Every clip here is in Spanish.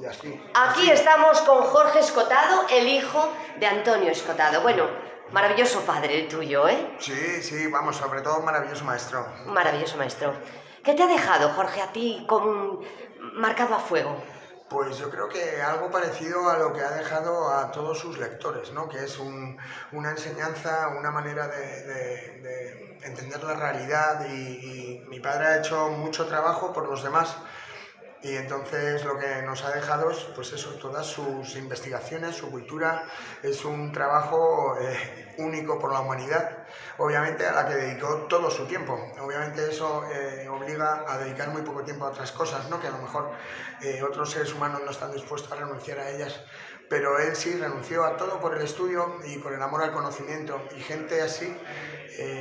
así. Aquí estamos con Jorge Escotado, el hijo de Antonio Escotado. Bueno, maravilloso padre el tuyo, ¿eh? Sí, sí, vamos, sobre todo maravilloso maestro. Maravilloso maestro. ¿Qué te ha dejado, Jorge, a ti marcado a fuego? Pues yo creo que algo parecido a lo que ha dejado a todos sus lectores, ¿no? Que es una enseñanza, una manera de entender la realidad y mi padre ha hecho mucho trabajo por los demás. Y entonces lo que nos ha dejado es, pues eso, todas sus investigaciones, su cultura, es un trabajo único por la humanidad, obviamente a la que dedicó todo su tiempo. Obviamente eso obliga a dedicar muy poco tiempo a otras cosas, ¿no? Que a lo mejor otros seres humanos no están dispuestos a renunciar a ellas, pero él sí renunció a todo por el estudio y por el amor al conocimiento, y gente así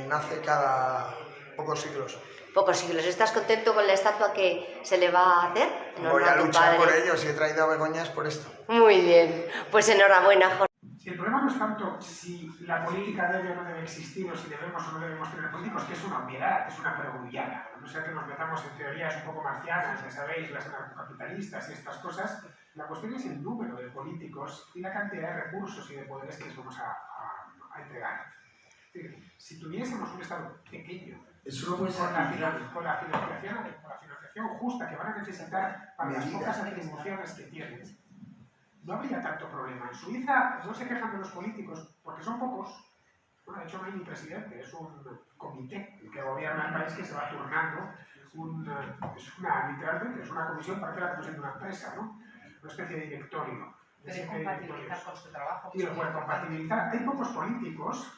nace cada pocos siglos. Pocos siglos. ¿Estás contento con la estatua que se le va a hacer? Voy a luchar por ellos y he traído a Begoñas por esto. Muy bien. Pues enhorabuena, Jorge. Si el problema no es tanto si la política debe o no debe existir o si debemos o no debemos tener políticos, que es una obviedad, es una perogrullada. A no ser que nos metamos en teorías un poco marcianas, ya sabéis, las anarcocapitalistas y estas cosas, la cuestión es el número de políticos y la cantidad de recursos y de poderes que les vamos a entregar. Es decir, si tuviésemos un Estado pequeño, eso no puede ser con la financiación justa que van a necesitar para las pocas atribuciones que tienen, no habría tanto problema. En Suiza no se quejan de los políticos porque son pocos. Bueno, de hecho no hay ni presidente, es un comité que gobierna el país que se va turnando. Literalmente es una comisión, parece la comisión de una empresa, ¿no? Una especie de directorio. Puede compatibilizar con su trabajo. Y lo puede compatibilizar. Hay pocos políticos.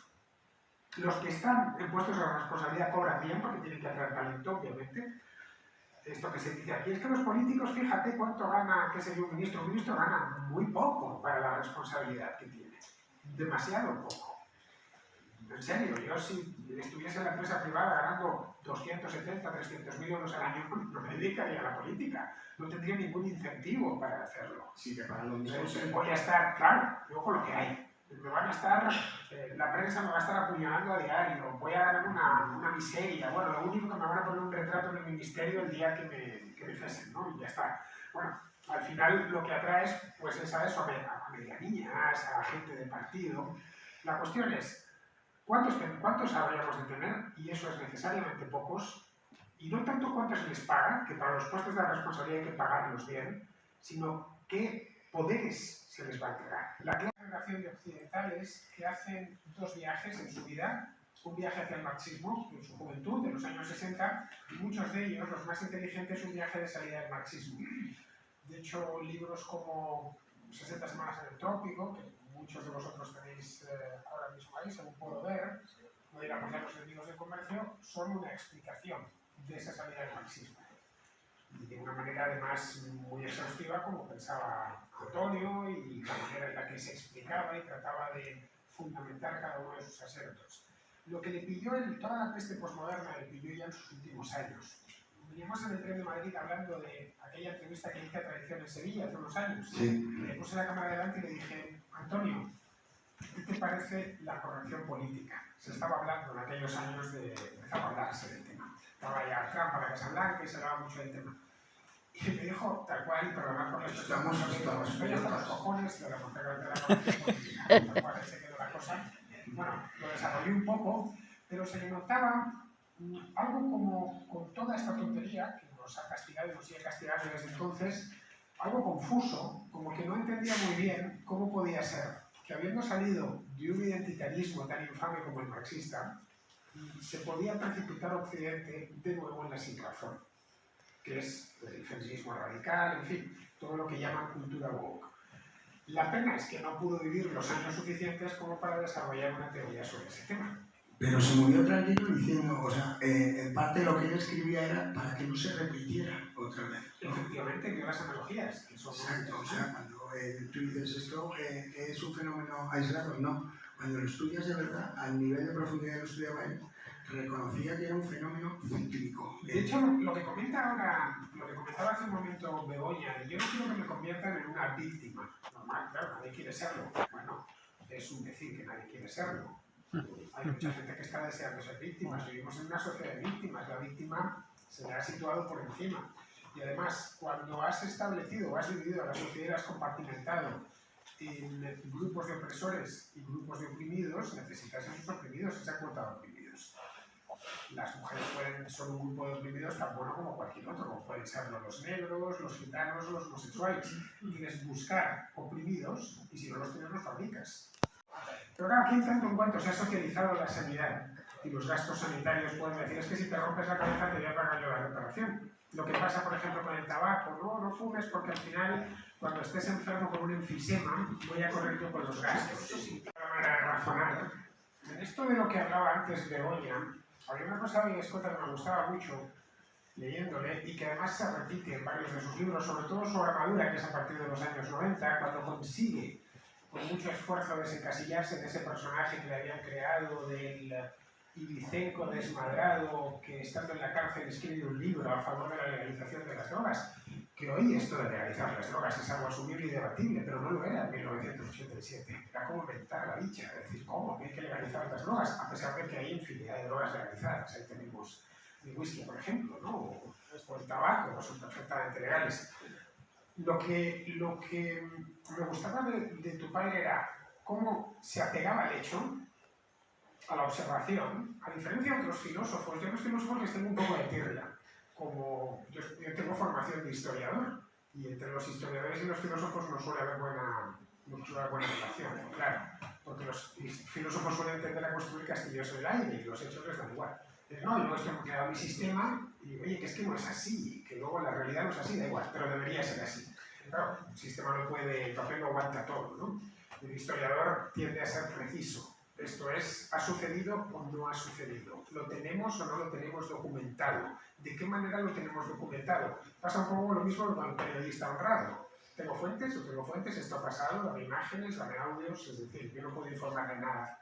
Los que están en puestos de responsabilidad cobran bien porque tienen que atraer talento, obviamente. Esto que se dice aquí es que los políticos, fíjate cuánto gana, qué sé yo, un ministro gana muy poco para la responsabilidad que tiene, demasiado poco. En serio, yo si estuviese en la empresa privada ganando 270, 300.000 euros al año, no me dedicaría a la política, no tendría ningún incentivo para hacerlo. Sí, que para lo mismo. Voy a estar, claro, yo con lo que hay. Me van a estar, la prensa me va a estar apuñalando a diario, voy a ganar una miseria. Bueno, lo único que me van a poner un retrato en el ministerio el día que me cesen, ¿no? Y ya está. Bueno, al final lo que atraes, pues es a eso, a medianías, a gente de partido. La cuestión es, ¿cuántos habríamos de tener? Y eso es necesariamente pocos. Y no tanto cuántos se les paga, que para los puestos de responsabilidad hay que pagarlos bien, sino qué poderes se les va a entregar. La clase generación de occidentales que hacen dos viajes en su vida, un viaje hacia el marxismo en su juventud, de los años 60, y muchos de ellos, los más inteligentes, un viaje de salida del marxismo. De hecho, libros como 60 semanas en el trópico, que muchos de vosotros tenéis ahora mismo ahí, según puedo ver, no digamos ya los enemigos del comercio, son una explicación de esa salida del marxismo. Y de una manera además muy exhaustiva, como pensaba Antonio, y la manera en la que se explicaba y trataba de fundamentar cada uno de sus asertos. Lo que le pilló toda la peste posmoderna le pilló ya en sus últimos años. Veníamos en el tren de Madrid hablando de aquella entrevista que hice a Tradición en Sevilla hace unos años. Sí. Le puse la cámara delante y le dije, Antonio, ¿qué te parece la corrección política? Se estaba hablando en aquellos años empezaba a hablarse del tema. Estaba ya Trump a la Casa Blanca y se hablaba mucho del tema. Y me dijo, tal cual, y perdonad por esto, estoy hasta los cojones de la corrección política. Tal cual, se quedó la cosa. Bueno, lo desarrollé un poco, pero se le notaba algo como con toda esta tontería que nos ha castigado y nos sigue castigando desde entonces, algo confuso, como que no entendía muy bien cómo podía ser que habiendo salido de un identitarismo tan infame como el marxista, se podía precipitar Occidente de nuevo en la sinrazón, que es el feminismo radical, en fin, todo lo que llaman cultura woke. La pena es que no pudo vivir los años suficientes como para desarrollar una teoría sobre ese tema. Pero se murió tranquilo diciendo, o sea, en parte lo que él escribía era para que no se repitiera otra vez, ¿no? Efectivamente, vio las analogías, que son... Exacto, o sea, cuando tú dices esto es un fenómeno aislado, no. Cuando lo estudias de verdad, al nivel de profundidad que lo estudiaba él, reconocía que era un fenómeno cíclico. De hecho, lo que comenta ahora, lo que comentaba hace un momento Begoña, yo no quiero que me conviertan en una víctima. Normal, claro, nadie quiere serlo. Bueno, es un decir que nadie quiere serlo. Hay mucha gente que está deseando ser víctimas. Vivimos en una sociedad de víctimas. La víctima se le ha situado por encima. Y además, cuando has establecido o has dividido a la sociedad, has compartimentado en grupos de opresores y grupos de oprimidos, necesitas a esos oprimidos, esa cuota de oprimidos. Las mujeres son un grupo de oprimidos tan bueno como cualquier otro, como pueden serlo los negros, los gitanos, los homosexuales. Tienes que buscar oprimidos y si no los tienes, los fabricas. Pero claro, aquí en tanto en cuanto se ha socializado la sanidad y los gastos sanitarios, pueden decir, es que si te rompes la cabeza te voy a pagar yo la reparación. Lo que pasa, por ejemplo, con el tabaco, no fumes porque al final, cuando estés enfermo con un enfisema, voy a correr yo con los gastos. Una manera de razonar. En esto de lo que hablaba antes Begoña, había una cosa de Escota que me gustaba mucho, leyéndole, y que además se repite en varios de sus libros, sobre todo su armadura, que es a partir de los años 90, cuando consigue, con mucho esfuerzo, desencasillarse en ese personaje que le habían creado del ibicenco desmadrado que estando en la cárcel escribe un libro a favor de la legalización de las drogas, que hoy esto de legalizar las drogas es algo asumible y debatible, pero no lo era en 1987. Era como inventar la dicha, es decir, ¿cómo? Hay que legalizar las drogas, a pesar de que hay infinidad de drogas legalizadas. Ahí tenemos el whisky, por ejemplo, ¿no? O el tabaco, son perfectamente legales. Lo que me gustaba de tu padre era cómo se apegaba al hecho, a la observación, a diferencia de otros filósofos. Yo a los filósofos les tengo un poco de tirria. Como yo tengo formación de historiador, y entre los historiadores y los filósofos no suele haber buena relación, claro, porque los filósofos suelen tender a construir castillos en el aire y los hechos les dan igual. No, yo esto me he creado mi sistema y oye, que es que no es así, que luego la realidad no es así, da igual, pero debería ser así. Claro, el sistema no puede, el papel no aguanta todo, ¿no? El historiador tiende a ser preciso. Esto es, ¿ha sucedido o no ha sucedido? ¿Lo tenemos o no lo tenemos documentado? ¿De qué manera lo tenemos documentado? Pasa un poco lo mismo con el periodista honrado. ¿Tengo fuentes o tengo fuentes? Esto ha pasado, dame imágenes, dame audios, es decir, yo no puedo informar de nada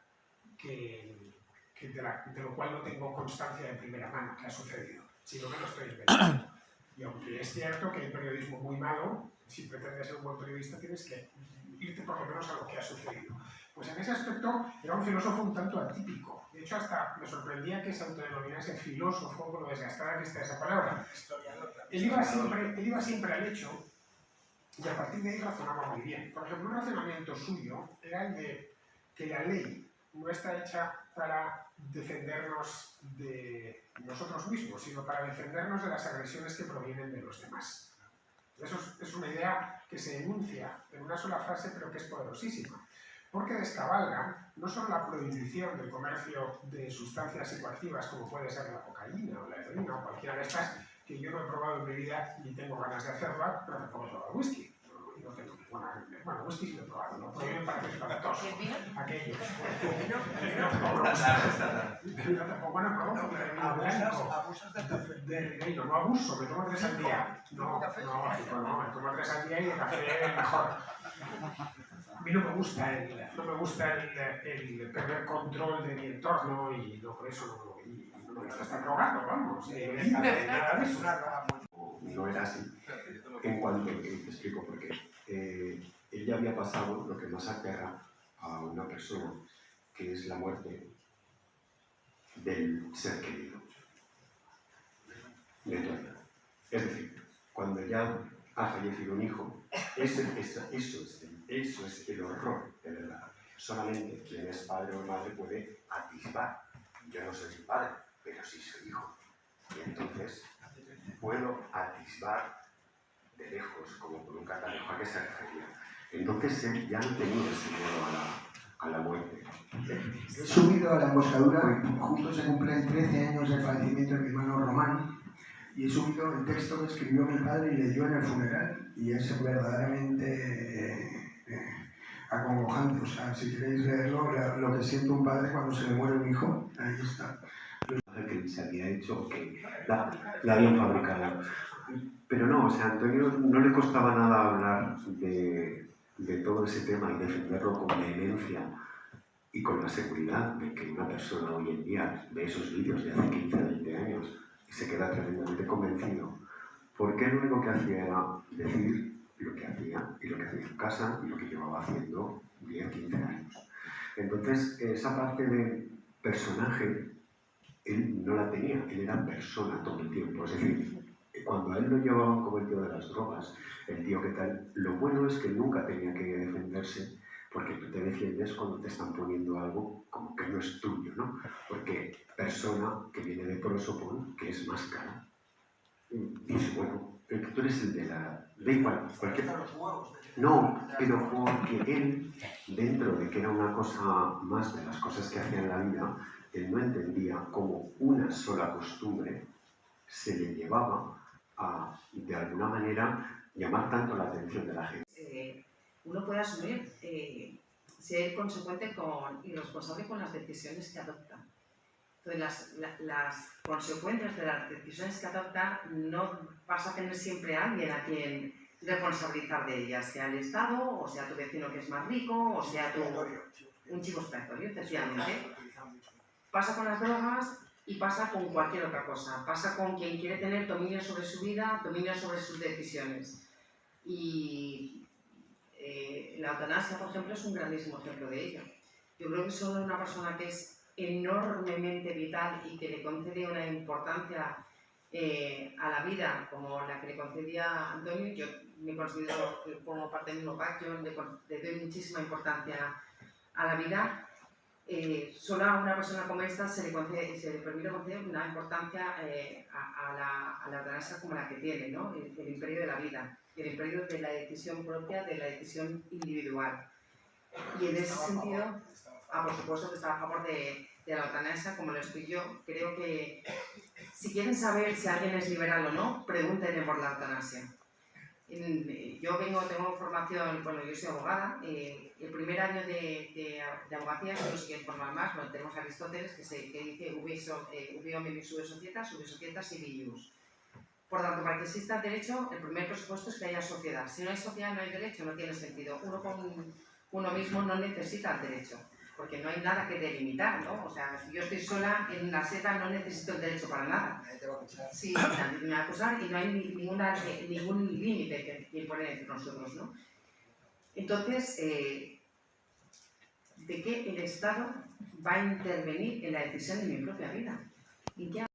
de lo cual no tengo constancia de primera mano que ha sucedido, sino que lo estoy inventando. Y aunque es cierto que hay periodismo muy malo, si pretendes ser un buen periodista tienes que irte por lo menos a lo que ha sucedido. Pues en ese aspecto era un filósofo un tanto atípico. De hecho, hasta me sorprendía que se autodenominase filósofo, con lo desgastada que está esa palabra. Él iba siempre al hecho, y a partir de ahí razonaba muy bien. Por ejemplo, un razonamiento suyo era el de que la ley no está hecha para defendernos de nosotros mismos, sino para defendernos de las agresiones que provienen de los demás. Eso es una idea que se enuncia en una sola frase, pero que es poderosísima, porque descabalga no solo la prohibición del comercio de sustancias psicoactivas, como puede ser la cocaína o la heroína o cualquiera de estas, que yo no he probado en mi vida ni tengo ganas de hacerla, pero tampoco he probado whisky. No tengo, bueno, whisky sí lo he probado, ¿no? Porque me parece espantoso. Aquello. El vino tampoco me gusta. El vino tampoco me probado porque el vino blanco. ¿Abusas del café? Del vino, no abuso, me tomo 3 al día. No, me tomo 3 al día y el café mejor. A mí no me gusta el perder control de mi entorno y no por eso no me está drogando, vamos. Nada de eso. No era así. En cuanto, te explico por qué. Él ya había pasado lo que más aterra a una persona, que es la muerte del ser querido. De tu vida. Es decir, cuando ya ha fallecido un hijo, eso es el horror, de verdad. Solamente quien es padre o madre puede atisbar. Yo no soy su padre, pero sí soy hijo. Y entonces puedo atisbar de lejos, como por un catalejo a qué se refería. Entonces él ya no tenía ese miedo a la muerte. He subido a la emboscadura, justo se cumplen 13 años del fallecimiento de mi hermano Román, y he subido el texto que escribió mi padre y leyó en el funeral, y es verdaderamente acongojante. O sea, si queréis leerlo, lo que siente un padre cuando se le muere un hijo, ahí está. Que se había hecho, que la habían fabricado. Pero no, o sea, a Antonio no le costaba nada hablar de todo ese tema y defenderlo con vehemencia y con la seguridad de que una persona hoy en día ve esos vídeos de hace 15, 20 años y se queda tremendamente convencido, porque él lo único que hacía era decir lo que hacía y lo que hacía en casa y lo que llevaba haciendo 10, 15 años. Entonces, esa parte de personaje, él no la tenía, él era persona todo el tiempo. Es decir, cuando a él lo llevaban como el tío de las drogas, el tío que tal, lo bueno es que nunca tenía que defenderse, porque tú te defiendes cuando te están poniendo algo como que no es tuyo, ¿no? Porque persona que viene de prosopon, que es más cara, dice, bueno, pero que tú eres el de la... Da igual, cualquier... No, pero porque él, dentro de que era una cosa más de las cosas que hacía en la vida, él no entendía cómo una sola costumbre se le llevaba a, de alguna manera, llamar tanto la atención de la gente. Uno puede asumir, ser consecuente y responsable con las decisiones que adopta. Entonces, las consecuencias de las decisiones que adopta no vas a tener siempre a alguien a quien responsabilizar de ellas, sea el Estado, o sea tu vecino que es más rico, o sea un chivo expiatorio, efectivamente. Pasa con las drogas y pasa con cualquier otra cosa. Pasa con quien quiere tener dominio sobre su vida, dominio sobre sus decisiones. Y la eutanasia, por ejemplo, es un grandísimo ejemplo de ello. Yo creo que solo una persona que es enormemente vital y que le concede una importancia a la vida como la que le concedía Antonio, yo me considero como parte del mismo pack, yo le doy muchísima importancia a la vida. Solo a una persona como esta se le permite conceder una importancia a la eutanasia como la que tiene, ¿no? El imperio de la vida, el imperio de la decisión propia, de la decisión individual. Y en ese sentido, por supuesto que está a favor de la eutanasia, como lo estoy yo. Creo que si quieren saber si alguien es liberal o no, pregúntenle por la eutanasia. Yo tengo formación, bueno, yo soy abogada, el primer año de abogacía, no sé quién formar más, bueno, tenemos a Aristóteles que dice ubi omnibus sube societas y vius. Por tanto, para que exista el derecho, el primer presupuesto es que haya sociedad. Si no hay sociedad, no hay derecho, no tiene sentido. Uno con uno mismo no necesita el derecho, porque no hay nada que delimitar, ¿no? O sea, si yo estoy sola en una selva, no necesito el derecho para nada. Nadie te va a acusar. Sí, nadie me va a acusar y no hay ningún límite que imponer entre nosotros, ¿no? Entonces, ¿de qué el Estado va a intervenir en la decisión de mi propia vida? ¿Y qué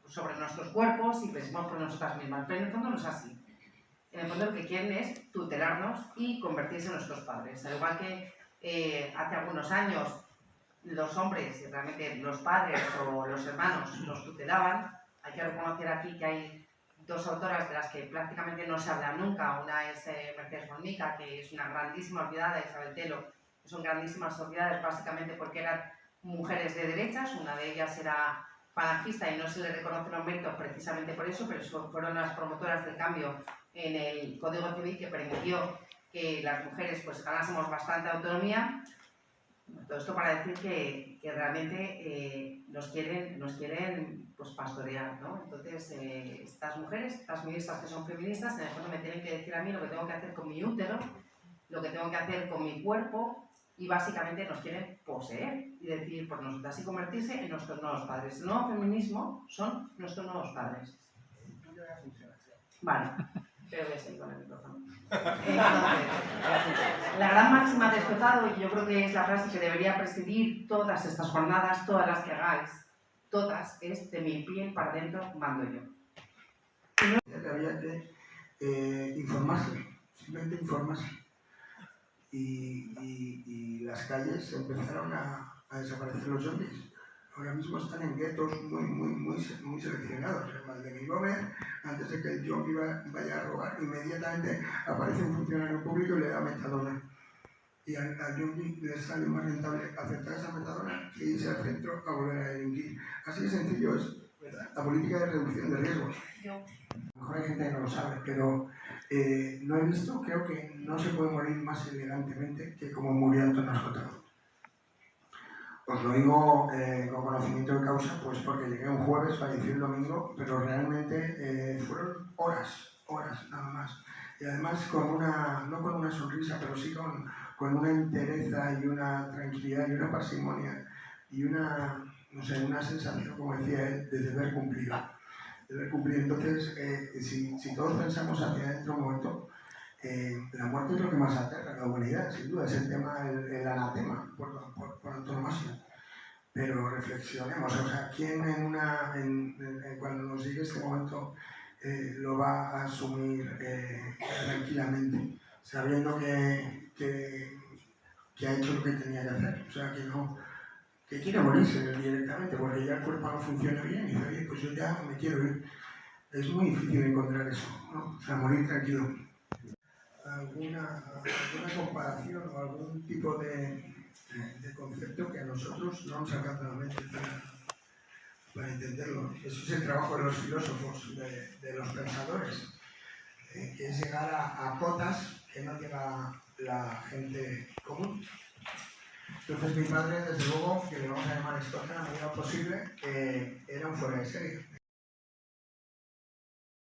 sobre nuestros cuerpos y pensemos por nosotras mismas? Pero en el fondo no es así. En el fondo lo que quieren es tutelarnos y convertirse en nuestros padres. Al igual que hace algunos años los hombres, realmente los padres o los hermanos nos tutelaban, hay que reconocer aquí que hay dos autoras de las que prácticamente no se habla nunca. Una es Mercedes Formica, que es una grandísima olvidada, Isabel Telo, que son grandísimas olvidadas básicamente porque eran mujeres de derechas. Una de ellas era falangista y no se le reconoce los méritos precisamente por eso, pero fueron las promotoras del cambio en el Código Civil que permitió que las mujeres pues ganásemos bastante autonomía. Todo esto para decir que realmente nos quieren pues pastorear, ¿no? Entonces, estas mujeres, estas ministras que son feministas, en el fondo me tienen que decir a mí lo que tengo que hacer con mi útero, lo que tengo que hacer con mi cuerpo, y básicamente nos quieren poseer y decir por nosotras y convertirse en nuestros nuevos padres. El nuevo feminismo son nuestros nuevos padres. Vale, pero voy a seguir con el micrófono. Entonces, la gran máxima de Escotado, y yo creo que es la frase que debería presidir todas estas jornadas, todas las que hagáis, todas, es de mi piel para adentro mando yo. Había que informarse, simplemente informarse. Y las calles empezaron a desaparecer los zombies. Ahora mismo están en guetos muy seleccionados. En Valdemir Gómez, antes de que el zombie vaya a robar, inmediatamente aparece un funcionario público y le da metadona. Y al zombie le sale más rentable aceptar esa metadona que irse al centro a volver a delinquir. Así de sencillo es, ¿verdad? La política de reducción de riesgos. A lo mejor hay gente que no lo sabe, pero no he visto, creo que no se puede morir más elegantemente que como murió Antonio Escotado. Os lo digo con conocimiento de causa, pues porque llegué un jueves, fallecí el domingo, pero realmente fueron horas nada más. Y además no con una sonrisa, pero sí con una entereza y una tranquilidad y una parsimonia y una sensación, como decía él, de deber cumplido. Entonces, si todos pensamos hacia adentro un momento, la muerte es lo que más aterra a la humanidad, sin duda, es el tema, el anatema, por antonomasia. Pero reflexionemos, o sea, ¿quién cuando nos llegue este momento lo va a asumir tranquilamente, sabiendo que ha hecho lo que tenía que hacer. O sea, que quiere morirse directamente, porque ya el cuerpo no funciona bien y dice, oye, pues yo ya me quiero ir. Es muy difícil encontrar eso, ¿no? O sea, morir tranquilo. ¿Alguna comparación o algún tipo de concepto que a nosotros no nos alcanza la mente para entenderlo? Eso es el trabajo de los filósofos, de los pensadores, que es llegar a cotas que no llega la gente común. Entonces mi padre, desde luego, que le vamos a llamar Escocia en la medida posible, era un fuera de serie.